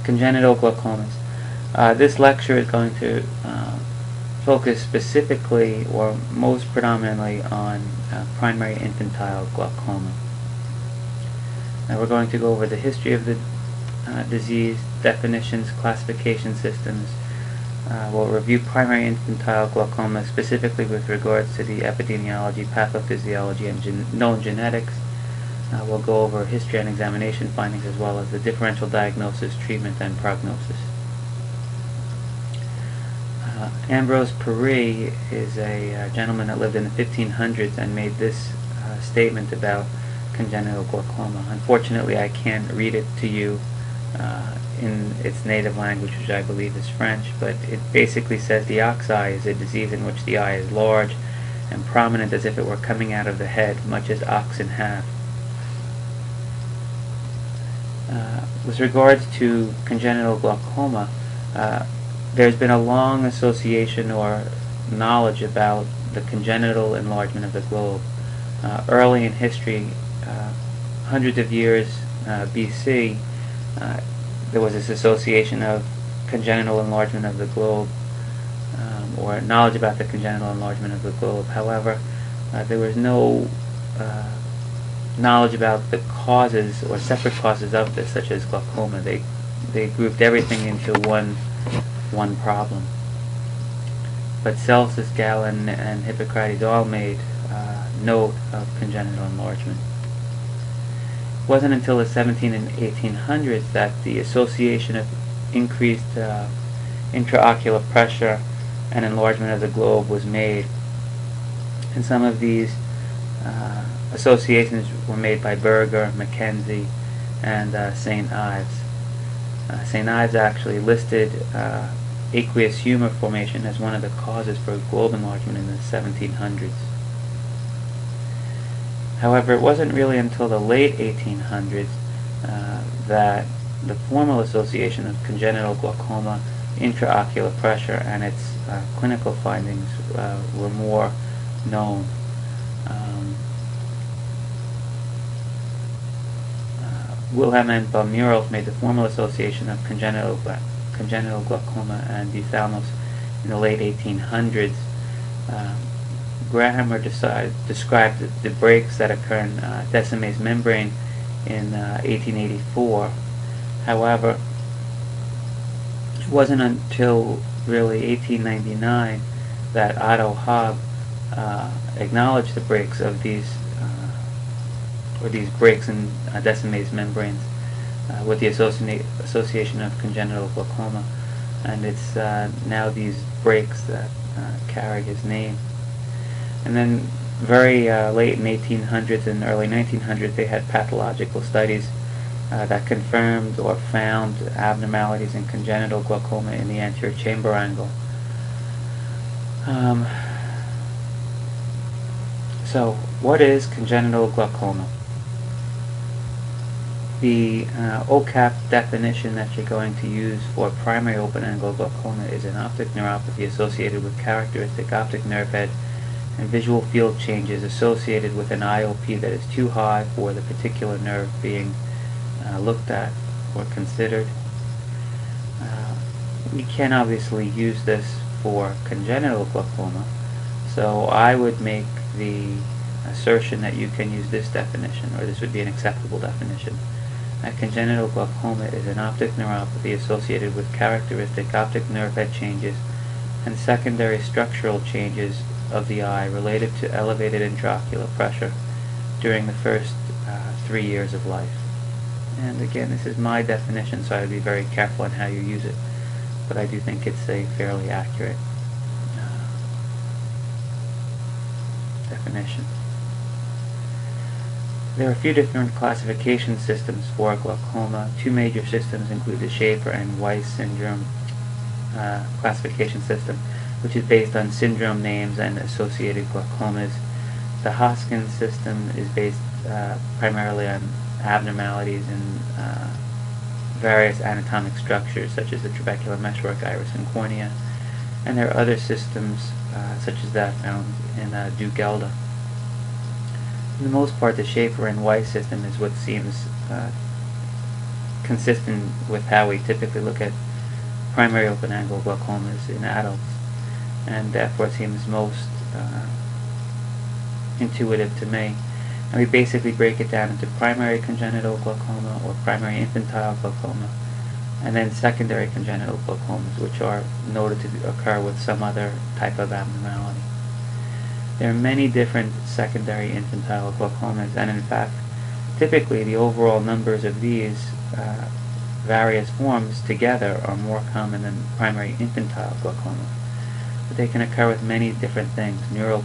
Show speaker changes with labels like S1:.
S1: Congenital glaucomas. This lecture is going to focus specifically or most predominantly on primary infantile glaucoma. Now we're going to go over the history of the disease, definitions, classification systems. We'll review primary infantile glaucoma specifically with regards to the epidemiology, pathophysiology, and known genetics. We'll go over history and examination findings as well as the differential diagnosis, treatment, and prognosis. Ambrose Paré is a gentleman that lived in the 1500s and made this statement about congenital glaucoma. Unfortunately, I can't read it to you in its native language, which I believe is French, but it basically says the ox eye is a disease in which the eye is large and prominent as if it were coming out of the head, much as oxen have. With regards to congenital glaucoma, there's been a long association or knowledge about the congenital enlargement of the globe. Early in history, hundreds of years BC, there was this association of congenital enlargement of the globe, or knowledge about the congenital enlargement of the globe. However, there was no knowledge about the causes or separate causes of this, such as glaucoma. They grouped everything into one problem. But Celsus, Galen, and Hippocrates all made note of congenital enlargement. It wasn't until the 1700s and 1800s that the association of increased intraocular pressure and enlargement of the globe was made. And some of these associations were made by Berger, Mackenzie, and St. Ives. St. Ives actually listed aqueous humor formation as one of the causes for globe enlargement in the 1700s. However, it wasn't really until the late 1800s that the formal association of congenital glaucoma, intraocular pressure, and its clinical findings were more known. Wilhelm and von Murels made the formal association of congenital glaucoma and ophthalmos in the late 1800s. Grahammer described the breaks that occur in Descemet's membrane in 1884. However, it wasn't until really 1899 that Otto Haack acknowledged the breaks of these breaks in Descemet's membranes with the association of congenital glaucoma, and it's now these breaks that carry his name. And then very late in 1800s and early 1900s, they had pathological studies that confirmed or found abnormalities in congenital glaucoma in the anterior chamber angle. So, what is congenital glaucoma? The OCAP definition that you're going to use for primary open-angle glaucoma is an optic neuropathy associated with characteristic optic nerve head and visual field changes associated with an IOP that is too high for the particular nerve being looked at or considered. We can obviously use this for congenital glaucoma, so I would make the assertion that you can use this definition, or this would be an acceptable definition. Congenital glaucoma is an optic neuropathy associated with characteristic optic nerve head changes and secondary structural changes of the eye related to elevated intraocular pressure during the first 3 years of life. And again, this is my definition, so I would be very careful on how you use it, but I do think it's a fairly accurate definition. There are a few different classification systems for glaucoma. Two major systems include the Schaefer and Weiss syndrome classification system, which is based on syndrome names and associated glaucomas. The Hoskins system is based primarily on abnormalities in various anatomic structures, such as the trabecular meshwork, iris, and cornea. And there are other systems, such as that found in Dugelda. For the most part, the Schaefer and Weiss system is what seems consistent with how we typically look at primary open-angle glaucomas in adults, and therefore seems most intuitive to me. And we basically break it down into primary congenital glaucoma or primary infantile glaucoma, and then secondary congenital glaucomas, which are noted to occur with some other type of abnormality. There are many different secondary infantile glaucomas, and in fact, typically the overall numbers of these various forms together are more common than primary infantile glaucoma. But they can occur with many different things: neural